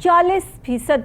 40%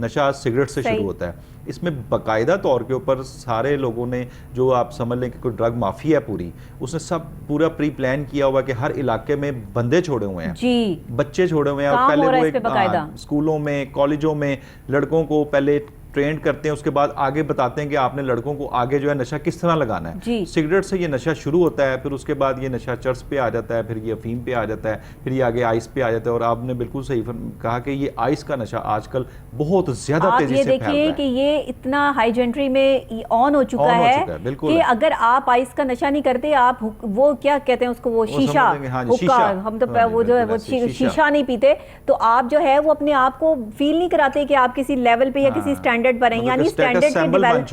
نشہ سگریٹ سے شروع ہوتا ہے. اس میں باقاعدہ طور کے اوپر سارے لوگوں نے، جو آپ سمجھ لیں کہ کوئی ڈرگ مافیا ہے پوری، اس نے سب پورا پری پلان کیا ہوا کہ ہر علاقے میں بندے چھوڑے ہوئے ہیں، جی بچے چھوڑے ہوئے ہیں. اور پہلے وہ ایک اسکولوں میں کالجوں میں لڑکوں کو پہلے ٹرینڈ کرتے ہیں، اس کے بعد آگے بتاتے ہیں کہ آپ نے لڑکوں کو آگے جو ہے نشہ کس طرح لگانا ہے. سگریٹ سے یہ نشہ شروع ہوتا ہے، پھر اس کے بعد یہ نشہ چرس پہ آ جاتا ہے، پھر یہ افیم پہ آ جاتا ہے، پھر یہ آگے آئس پہ آ جاتا ہے. اور آپ نے بالکل صحیح کہا کہ یہ آئس کا نشہ آج کل بہت زیادہ تیزی سے پھیل رہا ہے. آپ یہ دیکھیے کہ یہ اتنا ہائی جنٹری میں آن ہو چکا ہے کہ اگر آپ آئس کا نشہ نہیں کرتے، آپ وہ کیا کہتے ہیں اس کو، وہ شیشہ، ہم تو وہ جو ہے وہ شیشہ نہیں پیتے، تو آپ جو ہے وہ اپنے آپ کو فیل نہیں کراتے کہ آپ کسی لیول پہ یا کسی اسٹینڈرڈ پر ہیں. یعنی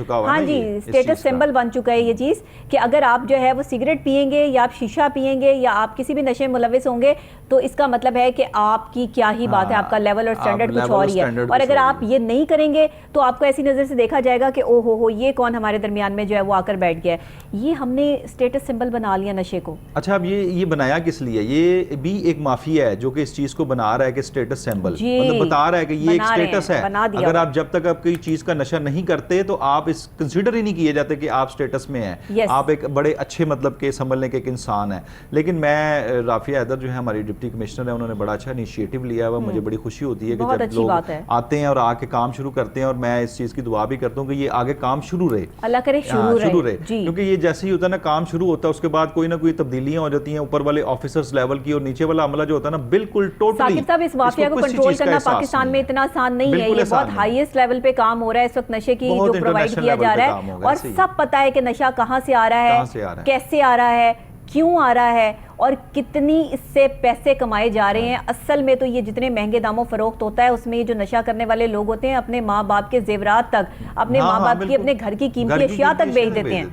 ہاں جی، اسٹیٹس سمبل بن چکا ہے یہ چیز کہ اگر آپ جو ہے وہ سگریٹ پیئیں گے یا آپ شیشہ پیئیں گے یا آپ کسی بھی نشے ملوث ہوں گے تو اس کا مطلب ہے کہ آپ کی کیا ہی بات ہے، آپ کا لیول اور سٹینڈرڈ کچھ اور ہی ہے. اور اگر آپ یہ نہیں کریں گے تو آپ کو ایسی نظر سے دیکھا جائے گا کہ او ہو یہ کون ہمارے درمیان میں جو ہے وہ آ کر بیٹھ گیا ہے. یہ ہم نے اسٹیٹس سمبل بنا لیا نشے کو. اچھا، اب یہ بنایا کس لیے؟ یہ بھی ایک مافیا ہے جو کہ اس چیز کو بنا رہا ہے کہ اسٹیٹس سمبل، مطلب بتا رہا ہے کہ یہ ایک اسٹیٹس ہے. اگر آپ جب تک آپ کوئی چیز کا نشہ نہیں کرتے تو آپ اس کنسیڈر ہی نہیں کیے جاتے کہ آپ اسٹیٹس میں ہیں، آپ ایک بڑے اچھے مطلب کہ سمجھ لیں کہ ایک انسان ہے. لیکن میں رافعہ حیدر جو ہے ہماری ڈپٹی کمشنر ہے، انہوں نے بڑا اچھا انیشیٹو لیا ہوا. مجھے بڑی خوشی ہوتی ہے کہ جب لوگ آتے ہیں اور آ کے کام شروع کرتے ہیں، اور میں اس چیز کی دعا بھی کرتا ہوں کہ یہ آگے کام شروع رہے، اللہ کرے شروع رہے. کیونکہ یہ جیسے ہی ہوتا ہے نا کام شروع ہوتا ہے، اس کے بعد کوئی نہ کوئی تبدیلیاں ہو جاتی ہیں اوپر والے آفیسرز لیول کی، اور نیچے والا عملہ جو ہوتا ہے نا بالکل ٹوٹلی. ثاقب صاحب، اس مافیا کو کنٹرول کرنا پاکستان میں اتنا آسان نہیں ہے. یہ بہت ہائیسٹ لیول پہ کام ہو رہا ہے اس وقت، نشے کی جو پرووائڈ کیا جا رہا ہے، اور سب پتہ ہے کہ نشہ کہاں سے آ رہا ہے، کیسے آ رہا ہے، کیوں آ رہا ہے، اور کتنی اس سے پیسے کمائے جا رہے ہیں. اصل میں تو یہ جتنے مہنگے داموں فروخت ہوتا ہے اس میں یہ جو نشہ کرنے والے لوگ ہوتے ہیں اپنے ماں باپ کے زیورات تک، اپنے ماں باپ کی، اپنے گھر کی قیمتی اشیاء تک بیچ دیتے ہیں.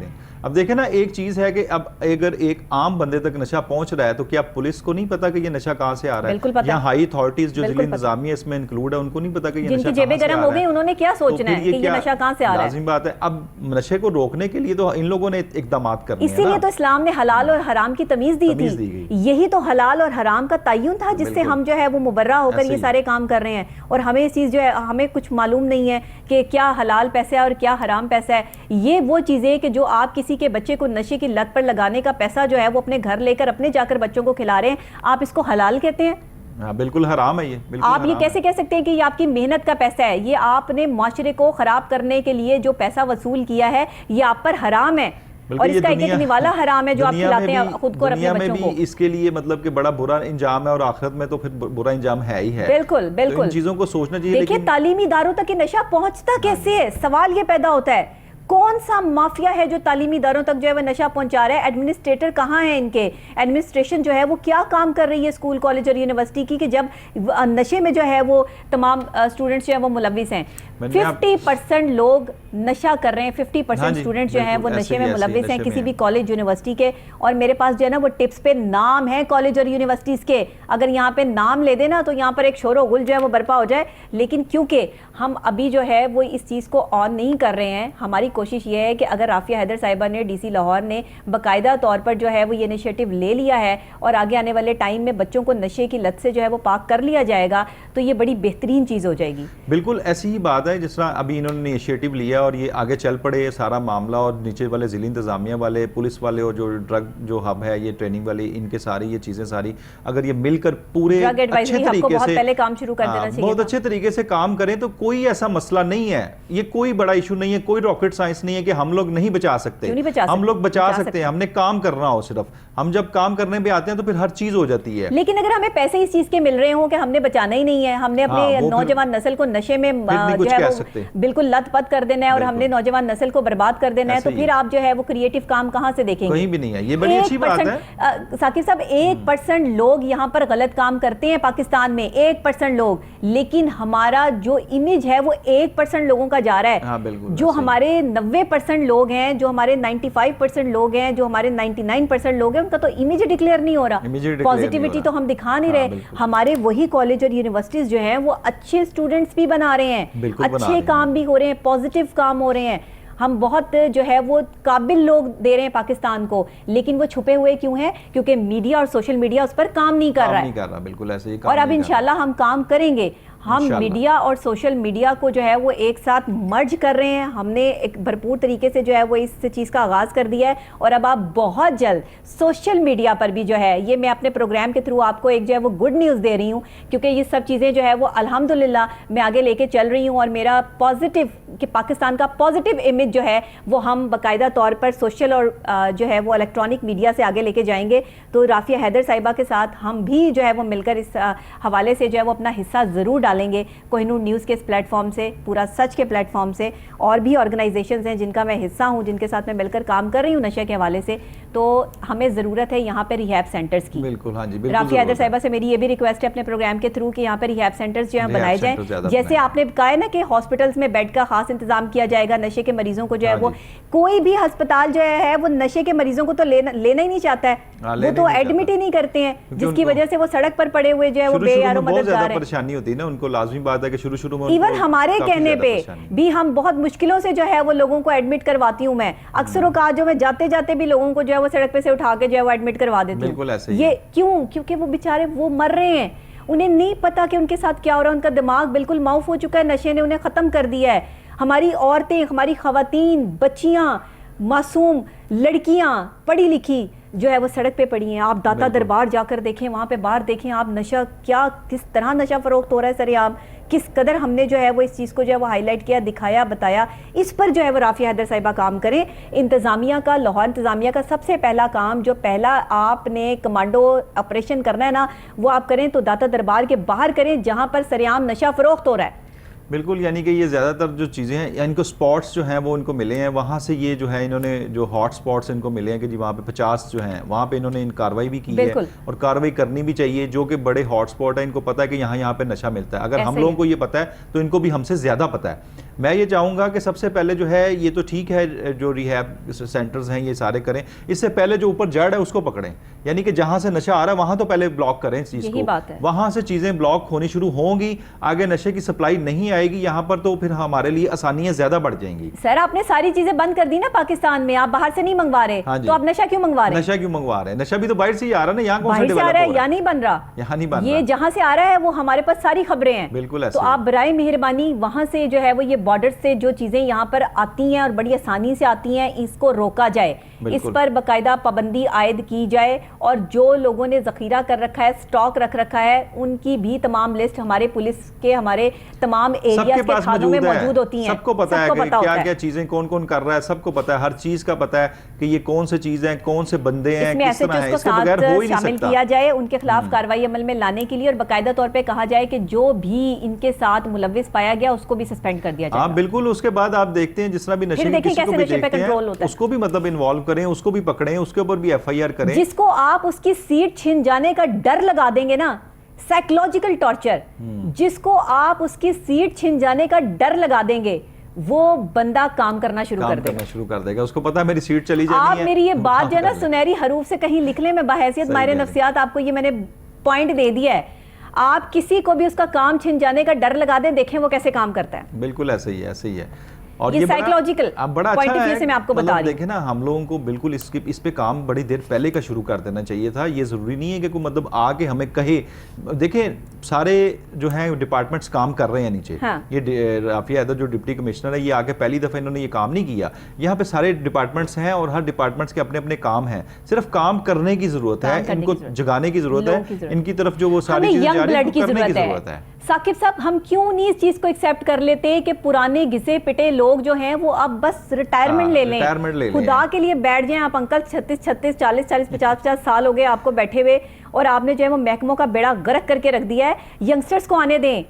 اب دیکھیں نا، ایک چیز ہے کہ اب اگر ایک عام بندے تک نشہ پہنچ رہا ہے تو کیا پولیس کو نہیں پتا کہ یہ نشہ کہاں سے آ رہا ہے؟ یا ہائی اتھارٹیز جو ضلعی انتظامیہ اس میں انکلوڈ ہے، ان کو نہیں پتا کہ یہ نشہ کہاں سے آ رہا ہے؟ جن کی جیبیں گرم ہو گئی، انہوں نے کیا سوچنا ہے کہ یہ نشہ کہاں سے آ رہا ہے؟ لازم بات ہے. اب نشے کو روکنے کے لیے تو ان لوگوں نے اقدامات کرنے ہیں. اسی لیے تو اسلام نے حلال اور حرام کی تمیز دی تھی. یہی تو حلال اور حرام کا تعین تھا جس سے ہم جو ہے وہ مبرہ ہو کر یہ سارے کام کر رہے ہیں. اور ہمیں اس چیز جو ہے ہمیں کچھ معلوم نہیں ہے کہ کیا حلال پیسہ ہے اور کیا حرام پیسہ ہے. یہ وہ چیزیں کہ جو آپ کسی کے بچے کو نشے کی لت پر لگانے کا پیسہ جو ہے وہ اپنے گھر لے کر اپنے جا کر بچوں کو کھلا رہے ہیں، آپ اس کو حلال کہتے ہیں؟ بالکل حرام ہے. یہ آپ یہ کیسے کہہ سکتے ہیں کہ یہ آپ کی محنت کا پیسہ ہے؟ یہ آپ نے معاشرے کو خراب کرنے کے لیے جو پیسہ وصول کیا ہے یہ آپ پر حرام ہے، اور اس کا ایک نوالا حرام ہے جو آپ کھلاتے ہیں خود کو اور اپنے بچوں کو. اس کے لیے مطلب کہ بڑا برا انجام ہے، اور آخرت میں تو پھر برا انجام ہے ہی ہے. بالکل بالکل. ان چیزوں کو سوچنا چاہیے. دیکھیں تعلیمی اداروں تک یہ نشہ پہنچتا کیسے ہے؟ سوال یہ پیدا ہوتا ہے کون سا مافیا ہے جو تعلیمی اداروں تک جو ہے وہ نشہ پہنچا رہا ہے؟ ایڈمنسٹریٹر کہاں ہیں ان کے؟ ایڈمنسٹریشن جو ہے وہ کیا کام کر رہی ہے اسکول کالج اور یونیورسٹی کی کہ جب نشے میں جو ہے وہ تمام اسٹوڈنٹس جو ہیں وہ ملوث ہیں؟ 50% لوگ نشہ کر رہے ہیں، 50% اسٹوڈنٹ جو ہیں وہ نشے میں ملوث ہیں کسی بھی کالج یونیورسٹی کے. اور میرے پاس جو ہے نا وہ ٹپس پہ نام ہے کالج اور یونیورسٹیز کے، اگر یہاں پہ نام لے دینا تو یہاں پر ایک شور و غل جو ہے وہ برپا ہو جائے. لیکن کیونکہ ہم ابھی جو ہے وہ اس چیز کو آن نہیں کر رہے ہیں، ہماری کوشش یہ ہے کہ اگر رافعہ حیدر صاحبہ نے ڈی سی لاہور نے باقاعدہ طور پر جو ہے وہ یہ انیشیٹو لے لیا ہے اور آگے آنے والے ٹائم میں بچوں کو نشے کی لت سے جو ہے وہ پاک کر لیا جائے گا تو یہ بڑی بہترین چیز ہو جائے گی. بالکل ایسی ہی بات ہے جس طرح ابھی انہوں نے انیشیٹو لیا اور یہ آگے چل پڑے یہ سارا معاملہ، اور نیچے والے ضلعی انتظامیہ والے، پولیس والے، اور جو ڈرگ جو ہب ہے یہ ٹریننگ والے، ان کے ساری یہ چیزیں ساری اگر یہ مل کر پورے اچھے طریقے سے بہت اچھے طریقے سے کام کریں تو کوئی ایسا مسئلہ نہیں ہے. یہ کوئی بڑا ایشو نہیں ہے، کوئی راکٹ سائنس نہیں ہے کہ ہم لوگ نہیں بچا سکتے. ہم لوگ بچا سکتے ہیں، ہم نے کام کرنا ہو. صرف ہم جب کام کرنے پہ آتے ہیں تو پھر ہر چیز ہو جاتی ہے. لیکن اگر ہمیں پیسے اس چیز کے مل رہے ہوں کہ ہم نے بچانا ہی نہیں ہے، ہم نے اپنے نوجوان نسل کو نشے میں جو ہے وہ بالکل لت پت کر دینا ہے اور ہم نے نوجوان نسل کو برباد کر دینا ہے، تو پھر آپ جو ہے وہ کریٹو کام کہاں سے دیکھیں گے؟ کہیں بھی نہیں ہے. یہ بڑی اچھی بات ہے. ثاقب صاحب 1% لوگ یہاں پر غلط کام کرتے ہیں پاکستان میں، 1% لوگ، لیکن ہمارا جو امیج ہے وہ 1% لوگوں کا جا رہا ہے. جو ہمارے 90% لوگ ہیں، جو ہمارے 95% لوگ ہیں، جو ہمارے 99% لوگ ہیں، ان کا تو امیج ڈکلیئر نہیں ہو رہا. پازیٹیوٹی تو ہم دکھا نہیں رہے. ہمارے وہی کالج اور یونیورسٹیز جو ہیں وہ اچھے اسٹوڈنٹس بھی بنا رہے ہیں، اچھے کام بھی ہو رہے ہیں، پازیٹیو کام ہو رہے ہیں. ہم بہت جو ہے وہ قابل لوگ دے رہے ہیں پاکستان کو, لیکن وہ چھپے ہوئے کیوں ہیں؟ کیونکہ میڈیا اور سوشل میڈیا اس پر کام نہیں کر رہا ہے. بالکل ایسے ہی. اور اب انشاءاللہ ہم کام کریں گے. ہم میڈیا اور سوشل میڈیا کو جو ہے وہ ایک ساتھ مرج کر رہے ہیں. ہم نے ایک بھرپور طریقے سے جو ہے وہ اس چیز کا آغاز کر دیا ہے, اور اب آپ بہت جلد سوشل میڈیا پر بھی جو ہے, یہ میں اپنے پروگرام کے تھرو آپ کو ایک جو ہے وہ گڈ نیوز دے رہی ہوں, کیونکہ یہ سب چیزیں جو ہے وہ الحمدللہ میں آگے لے کے چل رہی ہوں, اور میرا پازیٹیو کہ پاکستان کا پازیٹیو امیج جو ہے وہ ہم باقاعدہ طور پر سوشل اور جو ہے وہ الیکٹرانک میڈیا سے آگے لے کے جائیں گے. تو رافیہ حیدر صاحبہ کے ساتھ ہم بھی جو ہے وہ مل کر اس حوالے سے جو ہے وہ اپنا حصہ ضرور ڈالیں گے. کوہ نور نیوز کے اس پلیٹ فارم سے, پورا سچ کے پلیٹ فارم سے, اور بھی آرگنائزیشنز ہیں جن کا میں حصہ ہوں, جن کے ساتھ میں مل کر کام کر رہی ہوں نشے کے حوالے سے. تو ہمیں ضرورت ہے یہاں پہ ریہیب سینٹرز کی. بالکل, ہاں جی. رافیہ حیدر صاحبہ سے میری یہ بھی ریکویسٹ ہے اپنے پروگرام کے تھرو کہ یہاں پہ ریہیب سینٹرز جو ہیں بنائے جائیں. جیسے آپ نے کہا ہے نا کہ ہاسپٹلز میں بیڈ کا خاص انتظام کیا جائے گا نشے کے مریضوں کو جو ہے وہ, کوئی بھی ہسپتال جو ہے وہ نشے کے مریضوں کو تو لینا ہی نہیں چاہتا ہے, وہ تو ایڈمٹ ہی نہیں کرتے ہیں, جس کی وجہ سے وہ سڑک پر پڑے ہوئے جو ہے وہ بے یار و مددگار ہیں. پریشانی ہوتی ہے نا ان کو, لازمی بات ہے کہ شروع میں ایون ہمارے کہنے پہ بھی ہم بہت مشکلوں سے جو ہے وہ لوگوں کو ایڈمٹ کرواتی ہوں. میں اکثر اوقات جو میں جاتے جاتے بھی لوگوں کو جو ہے وہ سڑک پہ سے اٹھا کے جو ہے وہ ایڈمٹ کروا دیتی ہوں. یہ کیوں؟ کیونکہ وہ بیچارے وہ مر رہے ہیں, انہیں نہیں پتا کہ ان کے ساتھ کیا ہو رہا ہے, ان کا دماغ بالکل معاف ہو چکا ہے, نشے نے انہیں ختم کر دیا ہے. ہماری عورتیں, ہماری خواتین, بچیاں, معصوم لڑکیاں پڑھی لکھی جو ہے وہ سڑک پہ پڑی ہیں. آپ داتا دربار جا کر دیکھیں, وہاں پہ باہر دیکھیں آپ, نشہ کیا کس طرح نشہ فروخت ہو رہا ہے سریعام, کس قدر ہم نے جو ہے وہ اس چیز کو جو ہے وہ ہائی لائٹ کیا, دکھایا, بتایا. اس پر جو ہے وہ رافیہ حیدر صاحبہ کام کریں. انتظامیہ کا, لاہور انتظامیہ کا سب سے پہلا کام, جو پہلا آپ نے کمانڈو آپریشن کرنا ہے نا, وہ آپ کریں تو داتا دربار کے باہر کریں جہاں پر سریعام نشہ فروخت ہو رہا ہے. بالکل, یعنی کہ یہ زیادہ تر جو چیزیں ہیں ان کو سپاٹس جو ہیں وہ ان کو ملے ہیں, وہاں سے یہ جو ہے انہوں نے جو ہاٹ سپاٹس ان کو ملے ہیں کہ جی وہاں پہ 50 جو ہیں وہاں پہ انہوں نے ان کاروائی بھی کی ہے, اور کاروائی کرنی بھی چاہیے. جو کہ بڑے ہاٹ سپاٹ ہیں, ان کو پتہ ہے کہ یہاں پہ نشہ ملتا ہے. اگر ہم لوگوں کو یہ پتہ ہے تو ان کو بھی ہم سے زیادہ پتہ ہے. میں یہ چاہوں گا کہ سب سے پہلے جو ہے یہ تو ٹھیک ہے جو ریہیب سینٹرز ہیں یہ سارے کریں, اس سے پہلے جو اوپر جڑ ہے اس کو پکڑیں, یعنی کہ جہاں سے نشہ آ رہا ہے وہاں تو پہلے بلاک کریں اس چیز کو. وہاں سے چیزیں بلاک ہونی شروع ہوں گی, آگے نشے کی سپلائی نہیں آئے گی یہاں پر, تو پھر ہمارے لیے آسانیاں زیادہ بڑھ جائیں گی. سر آپ نے ساری چیزیں بند کر دی نا پاکستان میں, آپ باہر سے نہیں منگوا رہے, تو آپ نشہ کیوں منگوا رہے ہیں؟ نشہ کیوں منگوا رہے ہیں؟ نشہ بھی تو باہر سے ہی آ رہا ہے نا, یہاں کون سے ڈیولپ ہو رہا ہے؟ یہاں نہیں بن رہا, یہاں نہیں بن رہا. یہ جہاں سے آ رہا ہے وہ ہمارے پاس ساری خبریں ہیں. بالکل ایسے. تو آپ برائے مہربانی وہاں سے جو ہے وہ یہ بارڈر سے جو چیزیں یہاں پر آتی ہیں اور بڑی آسانی سے آتی ہیں, اس کو روکا جائے, اس پر باقاعدہ پابندی عائد کی جائے, اور جو لوگوں نے ذخیرہ کر رکھا ہے, سٹاک رکھ رکھا ہے, ان کی بھی تمام لسٹ ہمارے پولیس کے, ہمارے تمام ایریاز کے تھانوں میں موجود ہوتی ہیں. سب کو پتا ہے کہ کیا کیا چیزیں کون کون کر رہا ہے, سب کو پتا ہے, ہر چیز کا پتا ہے کہ یہ کون سے چیز ہیں, کون سے بندے ہیں, کس طرح ہیں, اس کے بغیر ہو ہی نہیں سکتا. شامل کیا جائے ان کے خلاف کارروائی عمل میں لانے کے لیے, اور باقاعدہ طور پہ کہا جائے کہ جو بھی ان کے ساتھ ملوث پایا گیا اس کو بھی سسپینڈ کر دیا جائے. ہاں بالکل. اس کے بعد آپ دیکھتے ہیں جس طرح بھی نشے کی کسی کو بھی دیکھتے ہیں اس کو بھی مطلب انوالو کریں, اس کو بھی پکڑیں, اس کے اوپر بھی ایف آئی آر کریں. جس کو آپ اس کی سیٹ چھن جانے کا ڈر لگا دیں گے نا, سائیکولوجیکل ٹارچر, جس کو آپ اس کی سیٹ چھن جانے کا ڈر لگا دیں گے, وہ بندہ کام کرنا شروع کر دے گا. اس کو پتا ہے میری سیٹ چلی جانی ہے. آپ میری یہ بات جو ہے نا سنہری حروف سے کہیں لکھ لیں, میں بحیثیت ماہر نفسیات آپ کو یہ میں نے پوائنٹ دے دیا ہے. آپ کسی کو بھی اس کا کام چھن جانے کا ڈر لگا دیں, دیکھیں وہ کیسے کام کرتا ہے. بالکل ایسے ہی ہے, ایسے ہی ہے. اور یہ سائیکولوجیکل بڑا اچھا ہے سے میں آپ کو بتا رہی ہوں. دیکھیں نا, ہم لوگوں کو بالکل اس پہ کام بڑی دیر پہلے کا شروع کر دینا چاہیے تھا. یہ ضروری نہیں ہے کہ کوئی مطلب آ کے ہمیں کہے. دیکھیں سارے جو ہیں ڈپارٹمنٹس کام کر رہے ہیں نیچے. یہ رافیہ حیدر جو ڈپٹی کمشنر ہے, یہ آ کے پہلی دفعہ انہوں نے یہ کام نہیں کیا. یہاں پہ سارے ڈپارٹمنٹس ہیں اور ہر ڈپارٹمنٹس کے اپنے اپنے کام ہیں, صرف کام کرنے کی ضرورت ہے, ان کو جگانے کی ضرورت ہے, ان کی طرف جو وہ ساری چیزیں جاری ہیں کرنے کی ضرورت ہے. ثاقب صاحب ہم کیوں نہیں اس چیز کو ایکسیپٹ کر لیتے کہ پرانے گھسے پٹے لوگ جو ہیں وہ اب بس ریٹائرمنٹ لے لیں, خدا کے لیے بیٹھ جائیں آپ انکل. 36 40 50 سال ہو گئے آپ کو بیٹھے ہوئے, اور آپ نے جو ہے وہ محکموں کا بیڑا غرق کر کے رکھ دیا ہے. ینگسٹرز کو آنے دیں,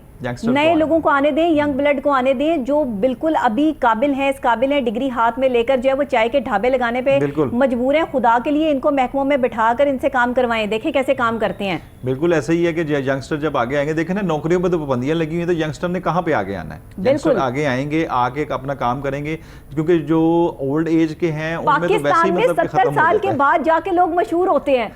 نئے لوگوں کو آنے دیں, ینگ بلڈ کو آنے دیں, جو بالکل ابھی قابل ہیں, اس قابل ہیں, ڈگری ہاتھ میں لے کر جو ہے وہ چائے کے ڈھابے لگانے پہ مجبور ہیں. خدا کے لیے ان کو محکموں میں بٹھا کر ان سے کام کروائیں, دیکھیں کیسے کام کرتے ہیں. بالکل ایسا ہی ہے کہ ینگسٹر جب آگے آئیں گے, دیکھیں نا نوکریوں پہ تو پابندیاں لگی ہوئی ہیں, تو ینگسٹر نے کہاں پہ آگے آنا ہے؟ ینگسٹر آگے آئیں گے, آ کے اپنا کام کریں گے, کیونکہ جو اولڈ ایج کے ہیں ان میں تو ویسے ہی مطلب ختم ہو جاتا ہے. پاکستان میں 70 سال کے بعد جا کے لوگ مشہور ہوتے ہیں.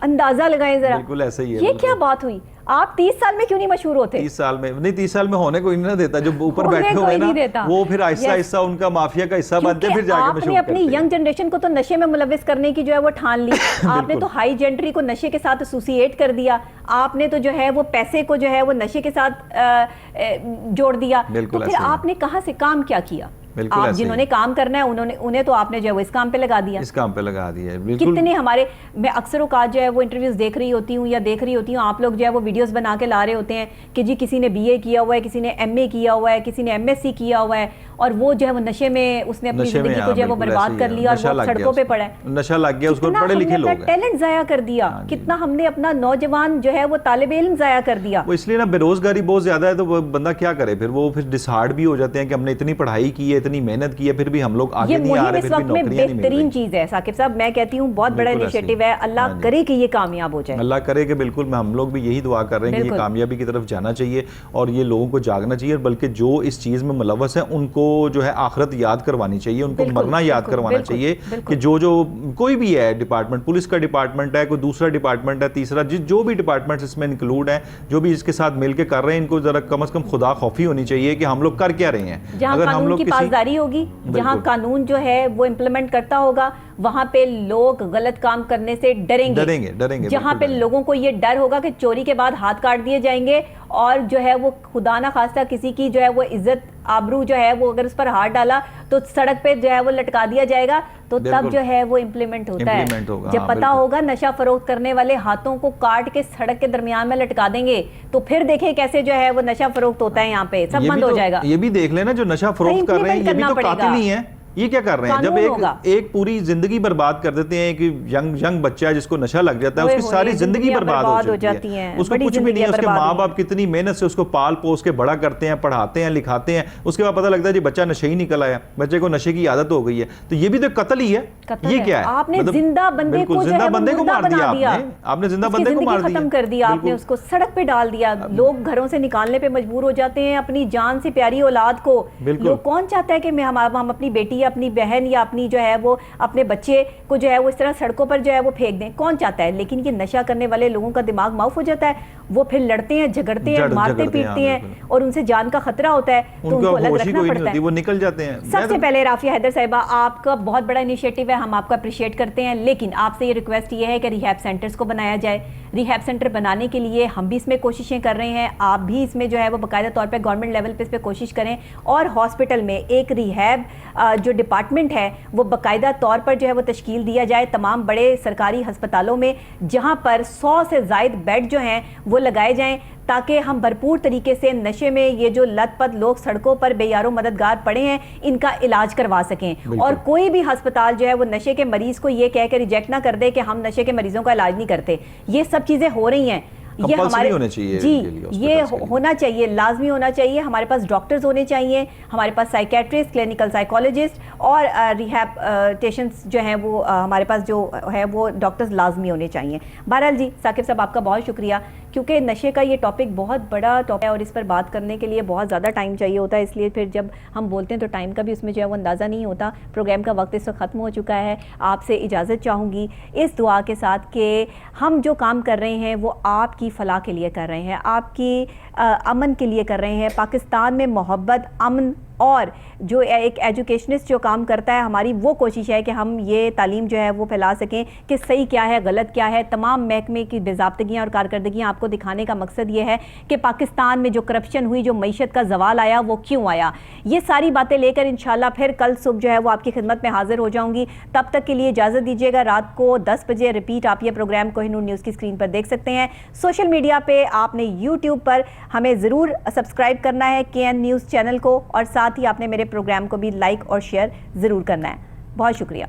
اندازہ لگائیں ذرا, بالکل ایسا ہی ہے. یہ کیا بات ہوئی؟ آپ 30 سال میں کیوں نہیں مشہور ہوتے؟ 30 سال میں نہیں, 30 سال میں ہونے کو نہیں دیتا, جو اوپر بیٹھے ہوئے نا وہ پھر آہستہ آہستہ ان کا مافیا کا حصہ بنتے ہیں, پھر جا کے مشہور کرتے ہیں. آپ نے اپنی ینگ جنریشن کو تو نشے میں ملوث کرنے کی جو ہے وہ ٹھان لی, آپ نے تو ہائی جینٹری کو نشے کے ساتھ ایسوسیٹ کر دیا, آپ نے تو جو ہے وہ پیسے کو جو ہے وہ نشے کے ساتھ جوڑ دیا, تو پھر آپ نے کہاں سے کام کیا کیا؟ آپ جنہوں نے کام کرنا ہے انہیں تو آپ نے جو ہے وہ اس کام پہ لگا دیا, اس کام پہ لگا دیا. کتنے ہمارے, میں اکثر اوقات جو ہے وہ انٹرویوز دیکھ رہی ہوتی ہوں یا دیکھ رہی ہوتی ہوں, آپ لوگ جو ہے وہ ویڈیوز بنا کے لا رہے ہوتے ہیں کہ جی کسی نے BA کیا ہوا ہے, کسی نے MA کیا ہوا ہے, کسی نے MSc کیا ہوا ہے, اور وہ جو ہے وہ نشے میں اس نے اپنی زندگی کو جو ہے وہ برباد کر لیا اور وہ سڑکوں پہ پڑا ہے. نشہ لگ گیا اس کو, پڑھے لکھے لوگ ہیں. ٹیلنٹ ضائع کر دیا, کتنا ہم نے اپنا نوجوان جو ہے وہ طالب علم ضائع کر دیا. وہ اس لیے نا بے روزگاری بہت زیادہ ہے, تو بندہ کیا کرے پھر, وہ پھر ڈسہارڈ بھی ہو جاتے ہیں کہ ہم نے اتنی پڑھائی کی ہے, اتنی محنت کی ہے, پھر بھی ہم لوگ آگے نہیں آ رہے, پھر بھی نوکریاں نہیں مل رہی. بہترین چیز ہے ثاقب صاحب, میں کہتی ہوں بہت بڑا انیشیٹو ہے, اللہ کرے کہ یہ کامیاب ہو جائے. اللہ کرے کہ بالکل, ہم لوگ بھی یہی دعا کر رہے ہیں کہ یہ کامیابی کی طرف جانا چاہیے, اور یہ لوگوں کو جاگنا چاہیے, بلکہ جو اس چیز میں ملوث ہیں ان کو جو ہے آخرت یاد کروانی چاہیے, ان کو مرنا یاد کروانا چاہیے, کہ جو کوئی بھی ہے ڈپارٹمنٹ, پولیس کا ڈپارٹمنٹ ہے, کوئی دوسرا ڈپارٹمنٹ ہے, تیسرا, جو بھی ڈپارٹمنٹس اس میں انکلوڈ ہیں, جو بھی اس کے ساتھ مل کے کر رہے ہیں, ان کو ذرا کم از کم خدا خوفی ہونی چاہیے کہ ہم لوگ کر کیا رہے ہیں. جہاں قانون کی پاسداری ہوگی, جہاں قانون جو ہے وہ امپلیمنٹ کرتا ہوگا, وہاں پہ لوگ غلط کام کرنے سے ڈریں گے. جہاں پہ لوگوں کو یہ ڈر ہوگا کہ چوری کے بعد ہاتھ کاٹ دیے جائیں گے, اور جو ہے وہ خدا نہ خواستہ کسی کی جو ہے وہ عزت آبرو جو ہے وہ اگر اس پر ہاتھ ڈالا تو سڑک پہ جو ہے وہ لٹکا دیا جائے گا, تو تب جو ہے وہ امپلیمنٹ ہوتا ہے. جب پتا ہوگا نشہ فروخت کرنے والے ہاتھوں کو کاٹ کے سڑک کے درمیان میں لٹکا دیں گے, تو پھر دیکھیں کیسے جو ہے وہ نشہ فروخت ہوتا ہے, یہاں پہ سب بند ہو جائے گا. یہ بھی دیکھ لینا جو نشہ فروخت کر رہے ہیں یہ بھی تو قاتل ہی ہیں. یہ کیا کر رہے ہیں, جب ایک پوری زندگی برباد کر دیتے ہیں, کہ ینگ بچہ ہے جس کو نشہ لگ جاتا ہے, اس کی ساری زندگی برباد ہو جاتی ہے, اس کو کچھ بھی نہیں ہے, اس کے ماں باپ کتنی محنت سے اس کو پال پوس کے بڑا کرتے ہیں, پڑھاتے ہیں, لکھاتے ہیں, اس کے بعد پتہ لگتا ہے جی بچہ نشے ہی نکل آیا, بچے کو نشے کی عادت ہو گئی ہے, تو یہ بھی تو قتل ہی ہے. یہ کیا ہے, آپ نے زندہ بندے کو جو ہے وہ مردہ بنا دیا, آپ نے زندہ بندے کو مار دیا, ختم کر دیا, آپ نے اس کو سڑک پہ ڈال دیا. لوگ گھروں سے نکالنے پہ مجبور ہو جاتے ہیں اپنی جان سے پیاری اولاد کو. لوگ کون چاہتا ہے کہ ہم اپنی بیٹی یا اپنی بہن یا اپنی جو ہے وہ اپنے بچے کو جو ہے وہ اس طرح سڑکوں پر جو ہے وہ پھینک دیں, کون چاہتا ہے؟ لیکن یہ نشہ کرنے والے لوگوں کا دماغ معاف ہو جاتا ہے, وہ پھر لڑتے ہیں, جھگڑتے ہیں, مارتے پیٹتے ہیں, اور ان سے جان کا خطرہ ہوتا ہے, تو ان کو الگ رکھنا پڑتا ہے, وہ نکل جاتے ہیں. سب سے پہلے رافیہ حیدر صاحبہ, آپ کا بہت بڑا انیشیٹو ہے, ہم آپ کا اپریشیٹ کرتے ہیں, لیکن آپ سے یہ ریکویسٹ یہ ہے کہ ریہیب سینٹرز کو بنایا جائے. ریہیب سینٹر بنانے کے لیے ہم بھی اس میں کوششیں کر رہے ہیں, آپ بھی اس میں جو ہے وہ باقاعدہ طور پہ گورنمنٹ لیول پہ اس پہ کوشش کریں, اور ہاسپٹل میں ایک ریہیب جو ڈپارٹمنٹ ہے وہ باقاعدہ طور پر جو ہے وہ تشکیل دیا جائے تمام بڑے سرکاری ہسپتالوں میں, جہاں پر 100 سے زائد بیڈ جو ہیں وہ لگائے جائیں, تاکہ ہم بھرپور طریقے سے نشے میں یہ جو لت پت لوگ سڑکوں پر بے یار و مددگار پڑے ہیں ان کا علاج کروا سکیں. اور کوئی بھی ہسپتال جو ہے وہ نشے کے مریض کو یہ کہہ کے ریجیکٹ نہ کر دے کہ ہم نشے کے مریضوں کا علاج نہیں کرتے. یہ سب چیزیں ہو رہی ہیں, یہ ہمارے یہ ہونا چاہیے, لازمی ہونا چاہیے. ہمارے پاس ڈاکٹرز ہونے چاہیے, ہمارے پاس سائیکیٹرسٹ, کلینکل سائیکالوجسٹ اور ریہیبٹیشنز جو ہیں وہ ہمارے پاس جو ہے وہ ڈاکٹرز لازمی ہونے چاہیے. بہرحال جی ثاقب صاحب آپ کا بہت شکریہ, کیونکہ نشے کا یہ ٹاپک بہت بڑا ٹاپک ہے اور اس پر بات کرنے کے لیے بہت زیادہ ٹائم چاہیے ہوتا ہے, اس لیے پھر جب ہم بولتے ہیں تو ٹائم کا بھی اس میں جو ہے وہ اندازہ نہیں ہوتا. پروگرام کا وقت اس وقت ختم ہو چکا ہے. آپ سے اجازت چاہوں گی اس دعا کے ساتھ کہ ہم جو کام کر رہے ہیں وہ آپ کی فلاح کے لیے کر رہے ہیں, آپ کی امن کے لیے کر رہے ہیں. پاکستان میں محبت, امن اور جو ایک ایجوکیشنسٹ جو کام کرتا ہے, ہماری وہ کوشش ہے کہ ہم یہ تعلیم جو ہے وہ پھیلا سکیں کہ صحیح کیا ہے, غلط کیا ہے. تمام محکمے کی باضابطگیاں اور کارکردگیاں آپ کو دکھانے کا مقصد یہ ہے کہ پاکستان میں جو کرپشن ہوئی, جو معیشت کا زوال آیا, وہ کیوں آیا. یہ ساری باتیں لے کر انشاءاللہ پھر کل صبح جو ہے وہ آپ کی خدمت میں حاضر ہو جاؤں گی. تب تک کے لیے اجازت دیجیے گا. رات کو 10 بجے ریپیٹ آپ یہ پروگرام کوہ نور نیوز کی اسکرین پر دیکھ سکتے ہیں. سوشل میڈیا پہ آپ نے یوٹیوب پر ہمیں ضرور سبسکرائب کرنا ہے KN نیوز چینل کو, اور ساتھ ہی آپ نے میرے پروگرام کو بھی لائک اور شیئر ضرور کرنا ہے. بہت شکریہ.